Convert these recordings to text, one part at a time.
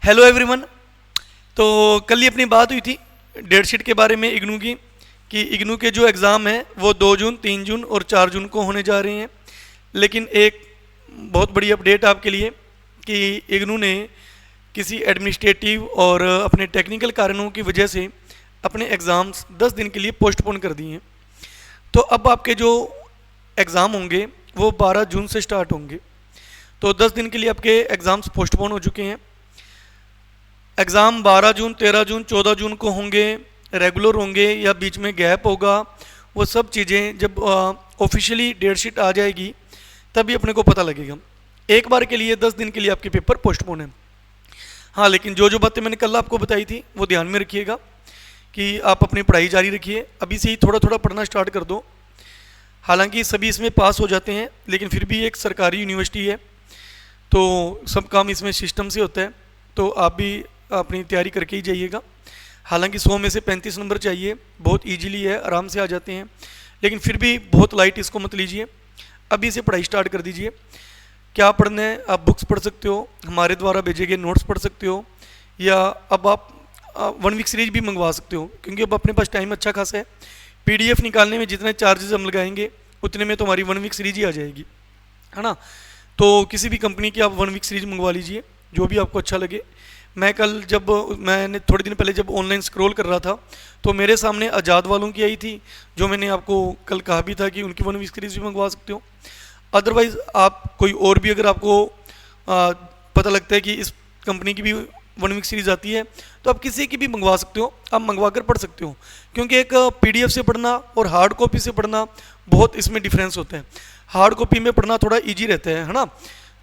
Hello everyone. तो कल ही अपनी बात हुई थी डेट शीट के बारे में इग्नू की, कि इग्नू के जो एग्ज़ाम हैं वो 2 जून, 3 जून और 4 जून को होने जा रहे हैं। लेकिन एक बहुत बड़ी अपडेट आपके लिए कि इग्नू ने किसी एडमिनिस्ट्रेटिव और अपने टेक्निकल कारणों की वजह से अपने एग्ज़ाम्स 10 दिन के लिए पोस्टपोन कर दिए हैं। तो अब आपके जो एग्ज़ाम होंगे वो 12 जून से स्टार्ट होंगे। तो 10 दिन के लिए आपके एग्ज़ाम्स पोस्टपोन हो चुके हैं। एग्ज़ाम 12 जून, 13 जून, 14 जून को होंगे, रेगुलर होंगे या बीच में गैप होगा, वो सब चीज़ें जब ऑफिशियली डेट शीट आ जाएगी तभी अपने को पता लगेगा। एक बार के लिए 10 दिन के लिए आपके पेपर पोस्टपोन है। हाँ, लेकिन जो बातें मैंने कल आपको बताई थी वो ध्यान में रखिएगा कि आप अपनी पढ़ाई जारी रखिए। अभी से ही थोड़ा थोड़ा पढ़ना स्टार्ट कर दो। हालांकि सभी इसमें पास हो जाते हैं, लेकिन फिर भी एक सरकारी यूनिवर्सिटी है तो सब काम इसमें सिस्टम से होता है। तो आप भी अपनी तैयारी करके ही जाइएगा। हालांकि 100 में से 35 नंबर चाहिए, बहुत इजीली है, आराम से आ जाते हैं, लेकिन फिर भी बहुत लाइट इसको मत लीजिए। अभी से पढ़ाई स्टार्ट कर दीजिए। क्या पढ़ना है, आप बुक्स पढ़ सकते हो, हमारे द्वारा भेजे गए नोट्स पढ़ सकते हो, या अब आप 1 वीक सीरीज भी मंगवा सकते हो, क्योंकि अब अपने पास टाइम अच्छा खासा है। PDF निकालने में जितने चार्जेस हम लगाएंगे उतने में तो हमारी 1 वीक सीरीज ही आ जाएगी, है ना। तो किसी भी कंपनी की आप 1 वीक सीरीज मंगवा लीजिए, जो भी आपको अच्छा लगे। मैंने थोड़े दिन पहले जब ऑनलाइन स्क्रॉल कर रहा था तो मेरे सामने आज़ाद वालों की आई थी, जो मैंने आपको कल कहा भी था कि उनकी 1 वीक सीरीज भी मंगवा सकते हो। अदरवाइज़ आप कोई और भी अगर आपको पता लगता है कि इस कंपनी की भी 1 वीक सीरीज आती है तो आप किसी की भी मंगवा सकते हो, आप मंगवा कर पढ़ सकते हो। क्योंकि एक PDF से पढ़ना और हार्ड कॉपी से पढ़ना बहुत इसमें डिफरेंस होता है। हार्ड कॉपी में पढ़ना थोड़ा ईजी रहता है ना।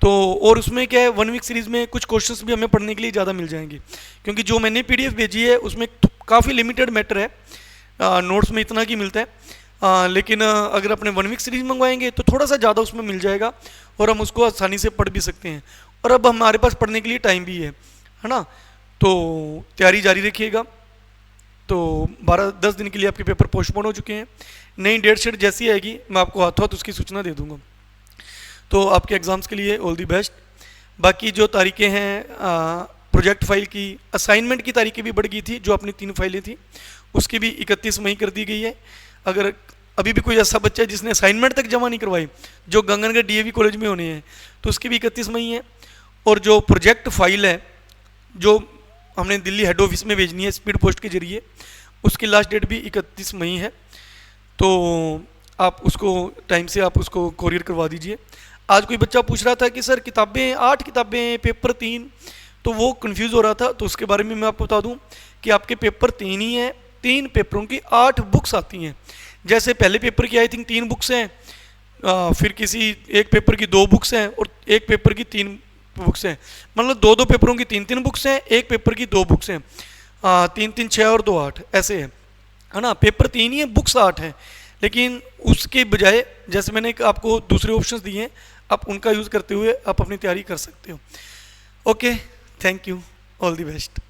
तो और उसमें क्या है, 1 वीक सीरीज़ में कुछ क्वेश्चंस भी हमें पढ़ने के लिए ज़्यादा मिल जाएंगे, क्योंकि जो मैंने PDF भेजी है उसमें काफ़ी लिमिटेड मैटर है, नोट्स में इतना की मिलता है। लेकिन अगर अपने 1 वीक सीरीज मंगवाएंगे तो थोड़ा सा ज़्यादा उसमें मिल जाएगा और हम उसको आसानी से पढ़ भी सकते हैं। और अब हमारे पास पढ़ने के लिए टाइम भी है ना। तो तैयारी जारी रखिएगा। तो 10 दिन के लिए आपके पेपर पोस्टपोन हो चुके हैं। नई डेट शीट जैसी आएगी मैं आपको हाथों हाथ उसकी सूचना दे दूंगा। तो आपके एग्ज़ाम्स के लिए ऑल दी बेस्ट। बाकी जो तारीखें हैं, प्रोजेक्ट फाइल की, असाइनमेंट की तारीखें भी बढ़ गई थी। जो अपनी 3 फाइलें थी उसकी भी 31 मई कर दी गई है। अगर अभी भी कोई ऐसा बच्चा है जिसने असाइनमेंट तक जमा नहीं करवाई, जो गंगनगढ़ DAV कॉलेज में होने हैं, तो उसकी भी 31 मई है। और जो प्रोजेक्ट फाइल है जो हमने दिल्ली हेड ऑफिस में भेजनी है स्पीड पोस्ट के जरिए, उसकी लास्ट डेट भी 31 मई है। तो आप उसको टाइम से आप उसको कोरियर करवा दीजिए। आज कोई बच्चा पूछ रहा था कि सर किताबें 8 किताबें, पेपर 3, तो वो कंफ्यूज हो रहा था। तो उसके बारे में मैं आपको बता दूं कि आपके पेपर 3 ही हैं। 3 पेपरों की 8 बुक्स आती हैं। जैसे पहले पेपर की आई थिंक 3 बुक्स हैं, फिर किसी एक पेपर की 2 बुक्स हैं और एक पेपर की 3 बुक्स हैं। मतलब 2-2 पेपरों की 3-3 बुक्स हैं, एक पेपर की 2 बुक्स हैं। 3-3 6 और 2 8 ऐसे है ना। पेपर 3 ही है, बुक्स 8 हैं। लेकिन उसके बजाय जैसे मैंने आपको दूसरे ऑप्शंस दिए हैं, आप उनका यूज़ करते हुए आप अपनी तैयारी कर सकते हो। Okay, thank you, all the best.